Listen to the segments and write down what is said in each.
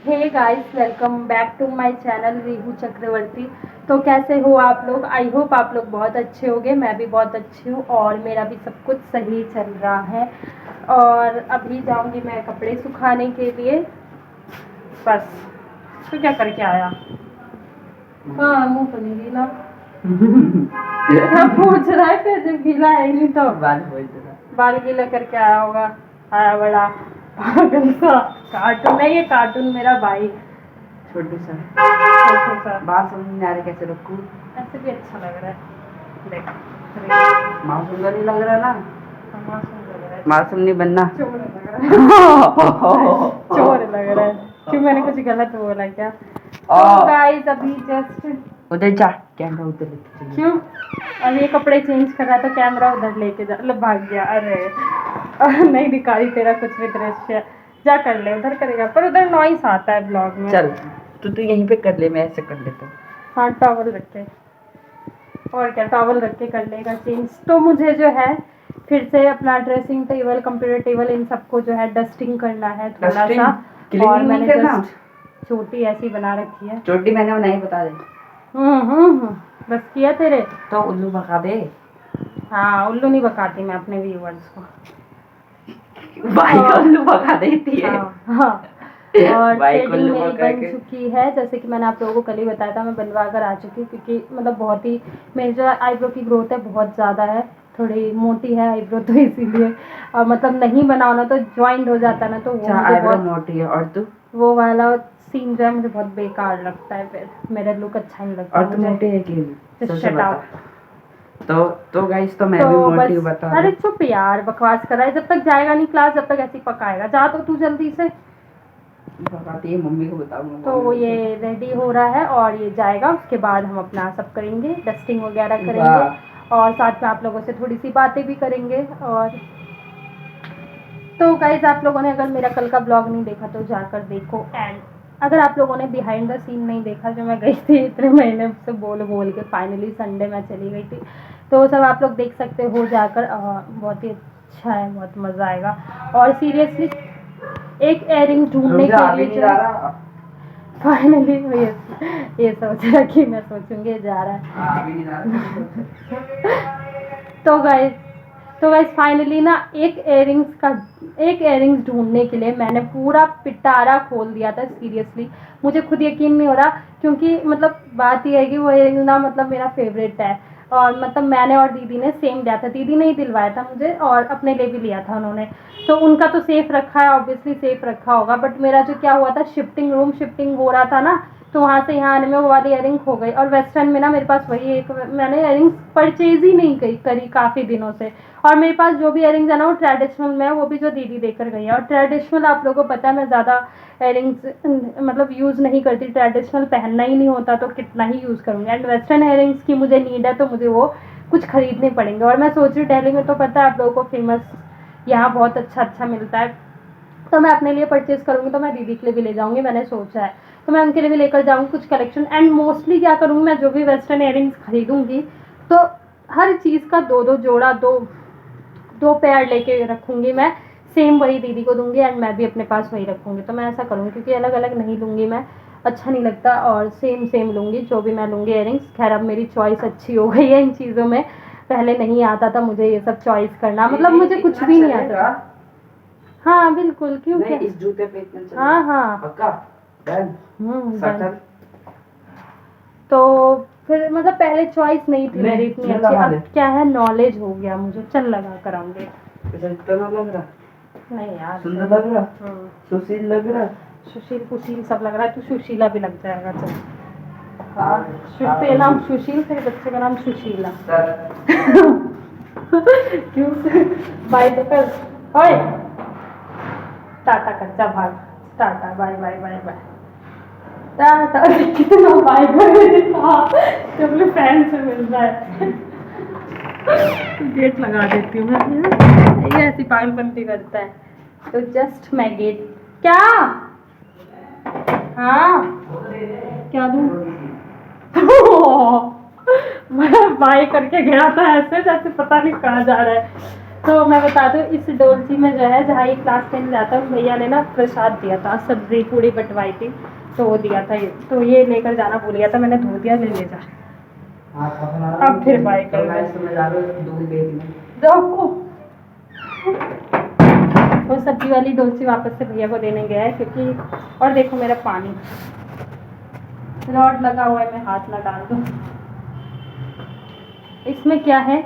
Hey guys, welcome back to my channel Rehu Chakraborty. तो कैसे हो आप लोग? आई होप आप लोग बहुत अच्छे होंगे। मैं भी बहुत अच्छी हूँ और मेरा भी सब कुछ सही चल रहा है। और अभी जाऊंगी मैं कपड़े सुखाने के लिए। बस। तो क्या करके आया? हाँ, मुँह तो नहीं गीला। क्या पूछ रहा है? फिर जब गीला है नहीं तो बाल गीला करके आया होगा। आया बड़ा पागल सा। कार्टून है ये, कार्टून मेरा भाई। छोटू सा छोटू सा। बात समझ नहीं आ रहा कैसे रखूं। ऐसे भी अच्छा लग रहा है। देख। मासूम तो नहीं लग रहा ना। मासूम लग रहा है। मासूम नहीं बनना। चोर लग रहा है। चोर लग रहा है। क्यों, मैंने कुछ गलत बोला क्या? तो गाइस अभी जस्ट उधर जा, कैमरा उधर लेके चलिए। क्यों? अब ये कपड़े चेंज कर रहा है तो कैमरा उधर लेके जा। लो, भाग गया। अरे नहीं दिखाई तेरा कुछ भी दृश्य। जा कर ले, उधर करेगा पर उधर नॉइस आता है ब्लॉग में। चल तू यहीं पे कर ले, मैं ऐसे कर लेता हूँ। हाँ, टॉवल रख के। और क्या, टॉवल रख के कर लेगा चेंज। तो मुझे जो है फिर से अपना ड्रेसिंग टेबल, कंप्यूटर टेबल, इन सबको जो है डस्टिंग करना है थोड़ा सा। और मैंने जस्ट चोटी ऐसी बना रखी है। चोटी मैंने बनाई, बता दे। बस किया तेरे। तो उल्लू भगा दे। हाँ, उल्लू नहीं बकाती मैं अपने व्यूअर्स को। भाई को उल्लू भगा देती है। हाँ। और भाई को थ्रेडिंग उल्लू मेरी भगा बन के। चुकी है, जैसे कि मैंने आप लोगों को कल ही बताया था। मैं बनवा कर आ चुकी हूँ क्योंकि मतलब बहुत ही मेरी जो आईब्रो की ग्रोथ है बहुत ज़्यादा है। थोड़ी मोटी है आईब्रो तो इसीलिए। और मतलब नहीं बनाओ ना तो ज्वाइंट हो जाता है ना, तो वो मुझे बहुत मोटी है। और तू? वो वाला सीन जो है मुझे बहुत बेकार लगता है। फिर मेरा लुक अच्छा नहीं लगता। और तू मोटी है कि नहीं? Just सच shut बता। up। तो गाइस, तो मैं तो भी मोटी हूँ, बस। बता अरे दे। चुप यार, बकवास कर रहा है। जब तक जाएगा नहीं क्लास जब तक ऐसे ही पकाएगा। जा तो तू जल्दी से। बताती है, मम्मी को बताऊंगा। तो ये रेडी हो रहा है और ये जाएगा, उसके बाद हम अपना सब करेंगे, डस्टिंग वगैरह करेंगे वाह। और साथ में आप लोगों से थोड़ी सी बातें भी करेंगे। और तो गाइज, आप लोगों ने अगर मेरा कल का ब्लॉग नहीं देखा तो जाकर देखो। एंड अगर आप लोगों ने बिहाइंड द सीन नहीं देखा, जो मैं गई थी इतने महीने से बोल बोल के, फाइनली संडे मैं चली गई थी, तो वो सब आप लोग देख सकते हो जाकर। बहुत ही अच्छा है, बहुत मज़ा आएगा। और सीरियसली एक एयरिंग ढूंढने के लिए जो फाइनली ये सोच रहा कि मैं सोचूंगी जा रहा है। तो गाइस फाइनली ना एक एयरिंग्स ढूंढने के लिए मैंने पूरा पिटारा खोल दिया था। सीरियसली मुझे खुद यकीन नहीं हो रहा, क्योंकि मतलब बात यह है कि वो एयरिंग ना मतलब मेरा फेवरेट है। और मतलब मैंने और दीदी ने सेम लिया था। दीदी ने ही दिलवाया था मुझे और अपने लिए भी लिया था उन्होंने। तो उनका तो सेफ रखा है, ऑब्वियसली सेफ रखा होगा। बट मेरा जो क्या हुआ था, शिफ्टिंग हो रहा था ना, तो वहाँ से यहाँ आने में वो वाली इयरिंग खो गई। और वेस्टर्न में ना मेरे पास वही एक, मैंने इयरिंग्स परचेज ही नहीं करी काफ़ी दिनों से। और मेरे पास जो भी इयरिंग्स है ना वो ट्रेडिशनल में है, वो भी जो दीदी देकर गई है। और ट्रेडिशनल आप लोगों को पता है मैं ज़्यादा इयरिंग्स मतलब यूज़ नहीं करती। ट्रेडिशनल पहनना ही नहीं होता तो कितना ही यूज़ करूँगी। एंड वेस्टर्न इयरिंग्स की मुझे नीड है तो मुझे वो कुछ खरीदने पड़ेंगे। और मैं सोच रही हूँ दिल्ली में तो पता है आप लोगों को फेमस यहाँ बहुत अच्छा मिलता है। तो मैं अपने लिए परचेज़ करूँगी तो मैं दीदी के लिए भी ले जाऊँगी, मैंने सोचा है। तो मैं उनके लिए भी लेकर जाऊँगी कुछ कलेक्शन। एंड मोस्टली क्या करूँगी, मैं जो भी वेस्टर्न इयरिंग्स खरीदूँगी तो हर चीज़ का दो दो जोड़ा, दो दो पेयर लेके रखूँगी मैं। सेम वही दीदी को दूँगी एंड मैं भी अपने पास वही रखूँगी। तो मैं ऐसा करूँगी क्योंकि अलग अलग नहीं लूँगी मैं, अच्छा नहीं लगता। और सेम लूँगी जो भी मैं लूँगी इयरिंग्स। खैर अब मेरी चॉइस अच्छी हो गई है इन चीज़ों में। पहले नहीं आता था मुझे ये सब चॉइस करना, मतलब मुझे कुछ भी नहीं आता। हाँ बिल्कुल, क्यों क्या? इस जूते पे इतना चलेगा? हाँ हाँ। पक्का? डन? डन। तो फिर मतलब पहले चॉइस नहीं थी मेरी इतनी अच्छी, अब क्या है नॉलेज हो गया मुझे। चल लगा कर आऊंगी। लग रहा? नहीं यार, सुंदर लग रहा? सुशील लग रहा? सुशील कुशील सब लग रहा है। तू सुशीला भी लग जाएगा। चल। हाँ, तेरा नाम सुशील, तेरे बच्चे का नाम सुशीला। क्यों? बाय तो कर। ओए टाटा कर, जा भाग। Tata, bye bye bye bye. Tata. कितना बाय बाय तो अपने फ्रेंड से मिलना है। गेट लगा देती हूँ मैं। ये ऐसी पागलपंती करता है। तो जस्ट मैं गेट क्या? हाँ क्या दूँ? मैं बाय करके गया था ऐसे जैसे पता नहीं कहाँ जा रहा है। तो मैं बता दूँ, इस डोलची में जो है, जहाँ ये क्लास 10 जाता है, भैया ने ना प्रसाद दिया था, सब्जी पूड़ी बंटवाई थी, तो वो दिया था ये, तो ये लेकर जाना भूल गया था, मैंने धो दिया, ले जा। अब फिर बाय कर जाओ। वो सब्जी वाली डोलची वापस से भैया को देने गया है, क्योंकि और देखो मेरा पानी रॉड लगा हुआ है, मैं हाथ ना डाल दूँ। इसमें क्या है,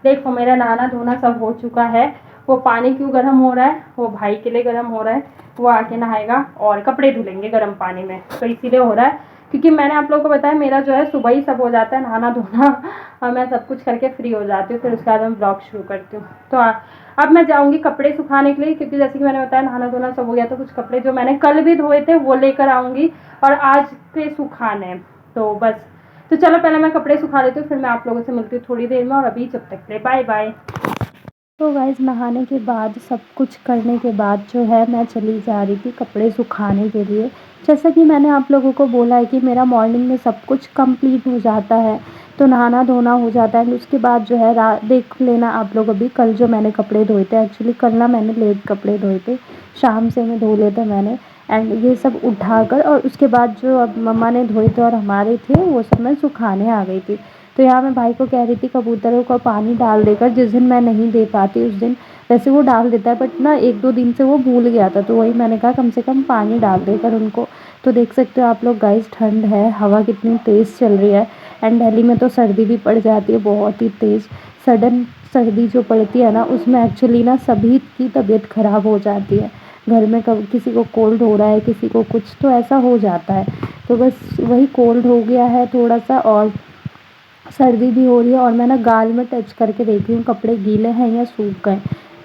देखो मेरा नहाना धोना सब हो चुका है। वो पानी क्यों गर्म हो रहा है, वो भाई के लिए गर्म हो रहा है, वो आके नहाएगा और कपड़े धुलेंगे गर्म पानी में, तो इसीलिए हो रहा है। क्योंकि मैंने आप लोगों को बताया, मेरा जो है सुबह ही सब हो जाता है, नहाना धोना और मैं सब कुछ करके फ्री हो जाती हूँ, फिर उसके बाद मैं ब्लॉग शुरू करती हूँ। तो अब मैं जाऊँगी कपड़े सुखाने के लिए, क्योंकि जैसे कि मैंने बताया नहाना धोना सब हो गया, तो कुछ कपड़े जो मैंने कल भी धोए थे वो लेकर आऊँगी और आज के सुखाने हैं, तो बस। तो चलो पहले मैं कपड़े सुखा लेती हूँ, फिर मैं आप लोगों से मिलती हूँ थोड़ी देर में, और अभी जब तक के लिए बाय बाय। तो गाइस, नहाने के बाद सब कुछ करने के बाद जो है, मैं चली जा रही थी कपड़े सुखाने के लिए। जैसा कि मैंने आप लोगों को बोला है कि मेरा मॉर्निंग में सब कुछ कंप्लीट हो जाता है, तो नहाना धोना हो जाता है, उसके बाद जो है देख लेना आप लोग, अभी कल जो मैंने कपड़े धोए थे, एक्चुअली कल ना मैंने लेट कपड़े धोए थे, शाम से मैं धो लिए थे मैंने, एंड ये सब उठाकर, और उसके बाद जो अब मम्मा ने धोए थे और हमारे थे, वो सब मैं सुखाने आ गई थी। तो यहाँ मैं भाई को कह रही थी कबूतरों को पानी डाल देकर, जिस दिन मैं नहीं दे पाती उस दिन, वैसे वो डाल देता है, बट ना 1-2 दिन से वो भूल गया था, तो वही मैंने कहा कम से कम पानी डाल देकर उनको। तो देख सकते हो आप लोग गाइस, ठंड है, हवा कितनी तेज़ चल रही है, एंड दिल्ली में तो सर्दी भी पड़ जाती है बहुत ही तेज़। सडन सर्दी जो पड़ती है ना, उसमें एक्चुअली ना सभी की तबीयत ख़राब हो जाती है। घर में कब किसी को कोल्ड हो रहा है, किसी को कुछ, तो ऐसा हो जाता है। तो बस वही कोल्ड हो गया है थोड़ा सा, और सर्दी भी हो रही है, और मैं ना गाल में टच करके देख रही हूँ कपड़े गीले हैं या सूख गए।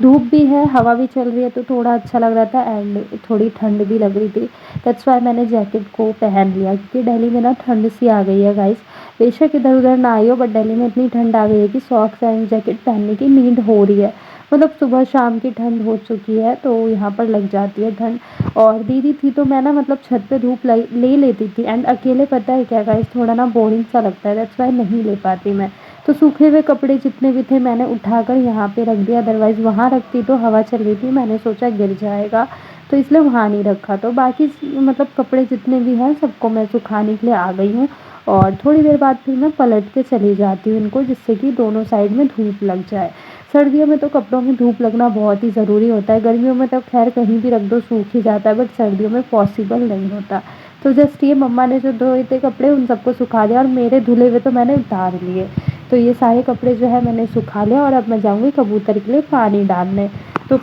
धूप भी है, हवा भी चल रही है, तो थोड़ा अच्छा लग रहा था, एंड थोड़ी ठंड भी लग रही थी। दैट्स वाई मैंने जैकेट को पहन लिया, क्योंकि दिल्ली में ना ठंड सी आ गई है गाइस। बेशक इधर उधर ना आई हो, बट दिल्ली में इतनी ठंड आ गई है कि सॉक्स एंड जैकेट पहनने की नीड हो रही है। मतलब सुबह शाम की ठंड हो चुकी है, तो यहाँ पर लग जाती है ठंड। और दीदी थी तो मैं ना मतलब छत पे धूप ले लेती थी, एंड अकेले पता है क्या गाइस, थोड़ा ना बोरिंग सा लगता है, दैट्स वाई नहीं ले पाती मैं। तो सूखे हुए कपड़े जितने भी थे मैंने उठाकर यहाँ पे रख दिया, अदरवाइज़ वहाँ रखती तो हवा चल रही थी, मैंने सोचा गिर जाएगा, तो इसलिए वहाँ नहीं रखा। तो बाकी मतलब कपड़े जितने भी हैं सबको मैं सुखाने के लिए आ गई हूँ, और थोड़ी देर बाद फिर मैं पलट के चली जाती हूँ इनको, जिससे कि दोनों साइड में धूप लग जाए। सर्दियों में तो कपड़ों में धूप लगना बहुत ही ज़रूरी होता है, गर्मियों में तो खैर कहीं भी रख दो सूख ही जाता है, बट सर्दियों में पॉसिबल नहीं होता। तो जस्ट ये मम्मा ने जो धोए थे कपड़े उन सबको सुखा दिया, और मेरे धुले हुए तो मैंने उतार लिए। तो ये सारे कपड़े जो है मैंने सुखा लिया, और अब मैं जाऊँगी कबूतर के लिए पानी डालने। तो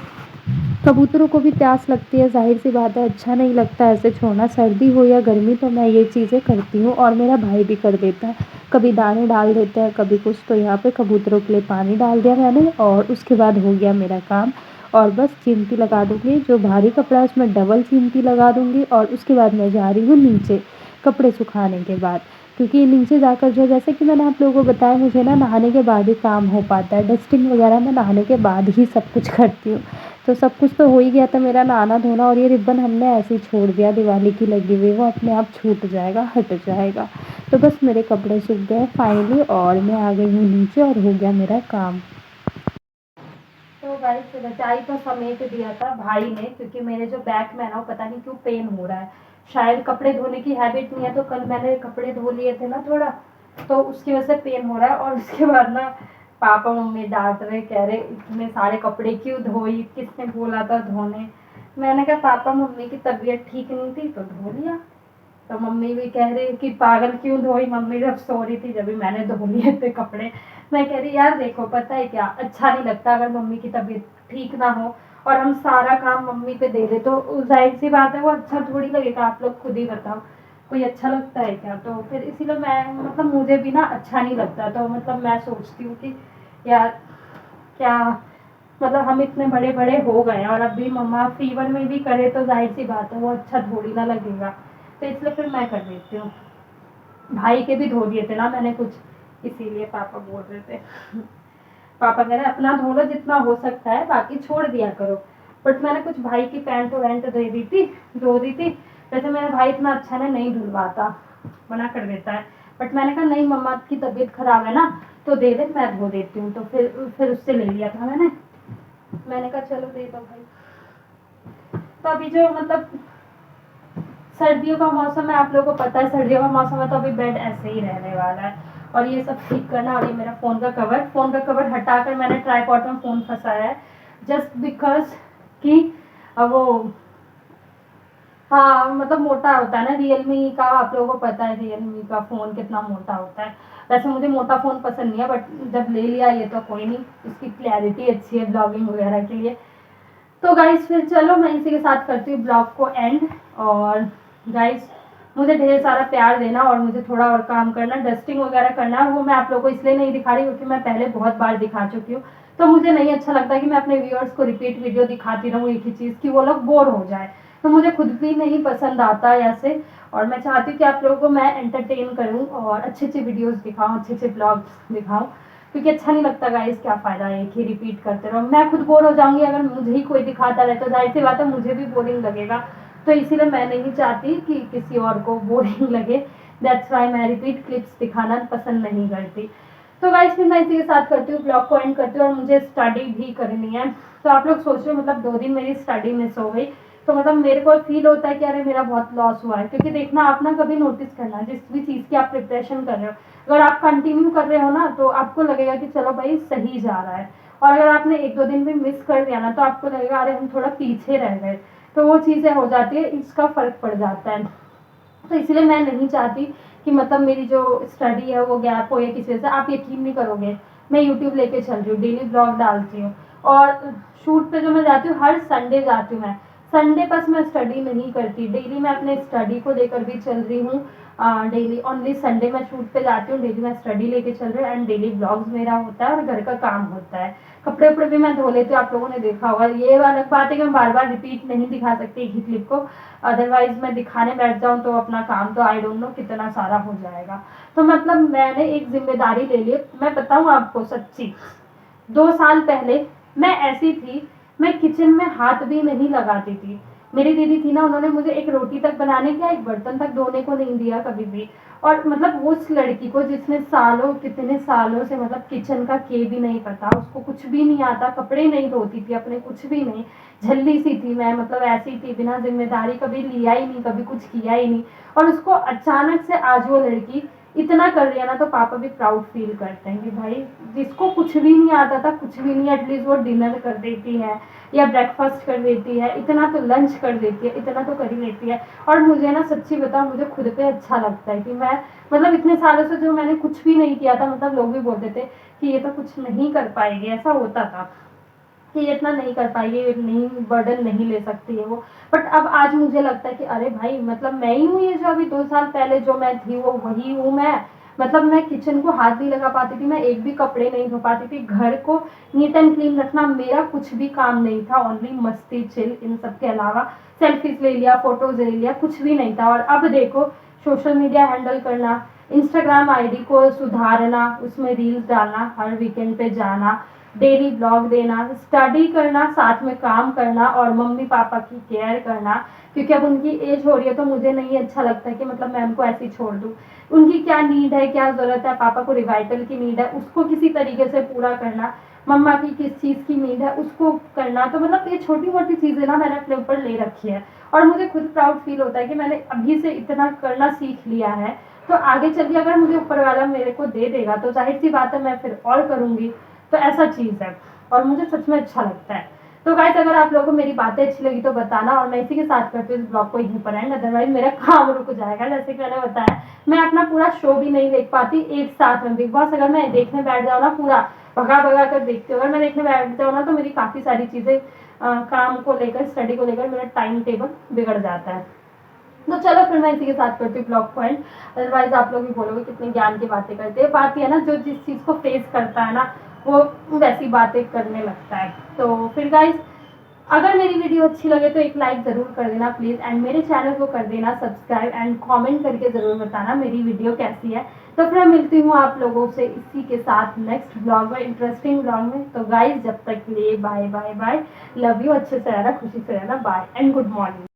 कबूतरों को भी प्यास लगती है, ज़ाहिर सी बात है, अच्छा नहीं लगता ऐसे छोड़ना, सर्दी हो या गर्मी, तो मैं ये चीज़ें करती हूँ, और मेरा भाई भी कर देता है, कभी दाने डाल देता है कभी कुछ। तो यहाँ पे कबूतरों के लिए पानी डाल दिया मैंने, और उसके बाद हो गया मेरा काम। और बस चिमटी लगा दूँगी, जो भारी कपड़ा है उसमें डबल चिमटी लगा दूँगी, और उसके बाद मैं जा रही हूँ नीचे कपड़े सुखाने के बाद। क्योंकि नीचे जाकर जो, जैसे कि मैंने आप लोगों को बताया, मुझे ना नहाने के बाद ही काम हो पाता है, डस्टिंग वगैरह मैं नहाने के बाद ही सब कुछ करती हूँ। तो सब कुछ तो हो ही गया था मेरा नहाना धोना, और ये रिबन हमने ऐसे ही छोड़ दिया दिवाली की लगी हुई, वो अपने आप छूट जाएगा, हट जाएगा। तो बस मेरे कपड़े सूख गए फाइनली, और मैं आ गई हूँ नीचे, और हो गया मेरा काम। तो गाइस, रजाई तो समेट दिया था भाई ने, क्योंकि मेरे जो बैक में है ना, वो पता नहीं क्यों पेन हो रहा है, शायद कपड़े धोने की हैबिट नहीं है, तो कल मैंने कपड़े धो लिए थे ना थोड़ा, तो उसकी वजह से पेन हो रहा है। और उसके बाद ना पापा मम्मी डांट रहे, कह रहे इतने सारे कपड़े क्यों धोई, किसने बोला था धोने। मैंने कहा पापा मम्मी की तबीयत ठीक नहीं थी तो धो लिया। तो मम्मी भी कह रही कि पागल क्यों धोई, मम्मी जब सो रही थी जब भी मैंने धो लिए थे कपड़े। मैं कह रही यार देखो, पता है क्या, अच्छा नहीं लगता अगर मम्मी की तबीयत ठीक ना हो और हम सारा काम मम्मी पे दे दे, तो जाहिर सी बात है वो अच्छा थोड़ी लगेगा, आप लोग खुद ही बताओ, कोई अच्छा लगता है क्या। तो फिर इसीलिए मैं मतलब मुझे भी ना अच्छा नहीं लगता, तो मतलब मैं सोचती हूँ कि यार क्या, मतलब हम इतने बड़े बड़े हो गए हैं, और अब भी मम्मा फीवर में भी करे तो जाहिर सी बात है वो अच्छा थोड़ी ना लगेगा, तो इसलिए फिर मैं कर देती हूँ। भाई के भी धो दिए थे ना मैंने कुछ, इसीलिए पापा बोल रहे थे। पापा कह रहे अपना धो लो जितना हो सकता है, बाकी छोड़ दिया करो। बट मैंने कुछ भाई की पैंट वैंट दे दी थी, धो दी थी। वैसे मेरा भाई इतना अच्छा ना नहीं धुलवाता, मना कर देता है, बट मैंने कहा नहीं मम्मा की तबीयत खराब है ना, तो दे दे मैं धो देती हूँ, तो फिर उससे ले लिया था मैंने। मैंने कहा चलो दे दो भाई। तो अभी जो मतलब सर्दियों का मौसम है, आप लोगों को पता है सर्दियों का मौसम है, तो अभी बेड ऐसे ही रहने वाला है। और ये सब ठीक करना, और ये मेरा फ़ोन का कवर हटाकर मैंने ट्राईपॉड में फ़ोन फंसाया है, जस्ट बिकॉज कि वो हाँ मतलब मोटा होता है ना रियलमी का, आप लोगों को पता है रियलमी का फ़ोन कितना मोटा होता है। वैसे मुझे मोटा फ़ोन पसंद नहीं है, बट जब ले लिया ये तो कोई नहीं, इसकी क्लैरिटी अच्छी है ब्लॉगिंग वगैरह के लिए। तो गाइस फिर चलो मैं इसी के साथ करती हूँ ब्लॉग को एंड। और गाइस मुझे ढेर सारा प्यार देना, और मुझे थोड़ा और काम करना, डस्टिंग वगैरह करना, वो मैं आप लोगों को इसलिए नहीं दिखा रही क्योंकि मैं पहले बहुत बार दिखा चुकी हूँ। तो मुझे नहीं अच्छा लगता कि मैं अपने व्यूअर्स को रिपीट वीडियो दिखाती रहूँ एक ही चीज़ की, वो लोग बोर हो जाए। तो मुझे खुद भी नहीं पसंद आता ऐसे, और मैं चाहती हूँ कि आप लोगों को मैं एंटरटेन करूँ और अच्छे अच्छे वीडियोज़ दिखाऊँ, अच्छे अच्छे ब्लॉग्स दिखाऊँ, क्योंकि अच्छा नहीं लगता गाइस, क्या फ़ायदा है एक ही रिपीट करते रहो, मैं खुद बोर हो जाऊंगी अगर मुझे ही कोई दिखाता रहे, तो जाहिर सी बात है मुझे भी बोरिंग लगेगा। तो इसीलिए मैं नहीं चाहती कि किसी और को बोरिंग लगे, दैट्स वाई मैं रिपीट क्लिप्स दिखाना पसंद नहीं करती। तो गाइस फिर मैं इसी के साथ करती हूँ, ब्लॉग को एंड करती हूँ, और मुझे स्टडी भी करनी है। तो आप लोग सोच रहे हो मतलब 2 दिन मेरी स्टडी मिस हो गई, तो मतलब मेरे को फील होता है कि अरे मेरा बहुत लॉस हुआ है, क्योंकि देखना आप ना कभी नोटिस करना जिस भी चीज़ की आप प्रिपरेशन कर रहे हो, अगर आप कंटिन्यू कर रहे हो ना तो आपको लगेगा कि चलो भाई सही जा रहा है, और अगर आपने 1-2 दिन भी मिस कर दिया ना तो आपको लगेगा अरे हम थोड़ा पीछे रह गए। तो वो चीज़ें हो जाती है, इसका फ़र्क पड़ जाता है। तो इसलिए मैं नहीं चाहती कि मतलब मेरी जो स्टडी है वो गैप हो या किसी वजह से। आप यकीन नहीं करोगे, मैं यूट्यूब लेके चल रही हूँ, डेली ब्लॉग डालती हूँ, और शूट पे जो मैं जाती हूँ हर संडे जाती हूँ मैं। संडे बस मैं स्टडी नहीं करती, डेली मैं अपने स्टडी को लेकर भी चल रही हूँ। डेली ओनली संडे मैं शूट पे जाती हूँ, डेली मैं स्टडी लेके चल रही हूँ, एंड डेली ब्लॉग्स मेरा होता है और घर का काम होता है। कपड़े उपड़े भी मैं धो लेती हूँ, आप लोगों ने देखा होगा। ये अलग बात है कि मैं बार बार रिपीट नहीं दिखा सकती एक ही क्लिप को, अदरवाइज मैं दिखाने बैठ जाऊँ तो अपना काम तो आई डोंट नो कितना सारा हो जाएगा। तो मतलब मैंने एक जिम्मेदारी ले ली। मैं बताऊँ आपको सच्ची, 2 साल पहले मैं ऐसी थी, मैं किचन में हाथ भी नहीं लगाती थी। मेरी दीदी थी ना, उन्होंने मुझे एक रोटी तक बनाने का, एक बर्तन तक धोने को नहीं दिया कभी भी। और मतलब उस लड़की को जिसने सालों, कितने सालों से मतलब किचन का के भी नहीं पता, उसको कुछ भी नहीं आता, कपड़े नहीं धोती थी अपने, कुछ भी नहीं, झल्ली सी थी मैं, मतलब ऐसी थी, बिना जिम्मेदारी कभी लिया ही नहीं, कभी कुछ किया ही नहीं। और उसको अचानक से आज वो लड़की इतना कर रही है ना, तो पापा भी प्राउड फील करते हैं कि भाई जिसको कुछ भी नहीं आता था, कुछ भी नहीं, एटलीस्ट वो डिनर कर देती है या ब्रेकफास्ट कर देती है, इतना तो लंच कर देती है, इतना तो कर ही लेती है। और मुझे ना सच्ची बताऊं, मुझे खुद पे अच्छा लगता है कि मैं मतलब इतने सालों से जो मैंने कुछ भी नहीं किया था, मतलब लोग भी बोलते थे कि ये तो कुछ नहीं कर पाएगी, ऐसा होता था कि ये इतना नहीं कर पाएगी, नहीं बर्डन नहीं ले सकती है वो। बट अब आज मुझे लगता है कि अरे भाई मतलब मैं ही हूँ ये, जो अभी 2 साल पहले जो मैं थी वो वही हूँ मैं। मतलब मैं किचन को हाथ नहीं लगा पाती थी, मैं एक भी कपड़े नहीं धो पाती थी, घर को नीट एंड क्लीन रखना मेरा कुछ भी काम नहीं था, ओनली मस्ती चिल, इन सब के अलावा सेल्फीज ले लिया, फोटोज ले लिया, कुछ भी नहीं था। और अब देखो, सोशल मीडिया हैंडल करना, इंस्टाग्राम आईडी को सुधारना, उसमें रील्स डालना, हर वीकेंड पे जाना, डेली ब्लॉग देना, स्टडी करना, साथ में काम करना, और मम्मी पापा की केयर करना, क्योंकि अब उनकी एज हो रही है, तो मुझे नहीं अच्छा लगता कि मतलब मैं उनको ऐसे ही छोड़ दूँ। उनकी क्या नीड है, क्या ज़रूरत है, पापा को रिवाइटल की नीड है, उसको किसी तरीके से पूरा करना, मम्मा की किस चीज़ की नीड है उसको करना। तो मतलब ये छोटी मोटी चीज़ें ना मैंने अपने ऊपर ले रखी है, और मुझे खुद प्राउड फील होता है कि मैंने अभी से इतना करना सीख लिया है। तो आगे चल के अगर मुझे ऊपर वाला मेरे को दे देगा तो जाहिर सी बात है मैं फिर और करूँगी। तो ऐसा चीज़ है, और मुझे सच में अच्छा लगता है। तो गाइस अगर आप लोगों को मेरी बातें अच्छी लगी तो बताना, और मैं इसी के साथ करती हूँ इस ब्लॉग को यहीं पर एंड, अदरवाइज मेरा काम रुक जाएगा। जैसे कि मैंने बताया, मैं अपना पूरा शो भी नहीं देख पाती एक साथ में। बिग बॉस अगर मैं देखने बैठ जाऊँ ना, पूरा भगा भगा कर देखती हूँ। अगर मैं देखने बैठ जाऊँ ना तो मेरी काफ़ी सारी चीज़ें काम को लेकर, स्टडी को लेकर मेरा टाइम टेबल बिगड़ जाता है। तो चलो फिर मैं इसी के साथ करती हूँ ब्लॉग पॉइंट, अदरवाइज आप लोग भी बोलोगे कितने ज्ञान की बातें करते हैं। बात है ना, जो जिस चीज़ को फेस करता है ना वो वैसी बातें करने लगता है। तो फिर गाइस अगर मेरी वीडियो अच्छी लगे तो एक लाइक ज़रूर कर देना प्लीज़, एंड मेरे चैनल को कर देना सब्सक्राइब, एंड कमेंट करके ज़रूर बताना मेरी वीडियो कैसी है। तो फिर मैं मिलती हूँ आप लोगों से इसी के साथ नेक्स्ट ब्लॉग में, इंटरेस्टिंग ब्लॉग में। तो गाइस जब तक के लिए bye bye bye, love you, अच्छे से रहना, खुशी से रहना, बाय एंड गुड मॉर्निंग।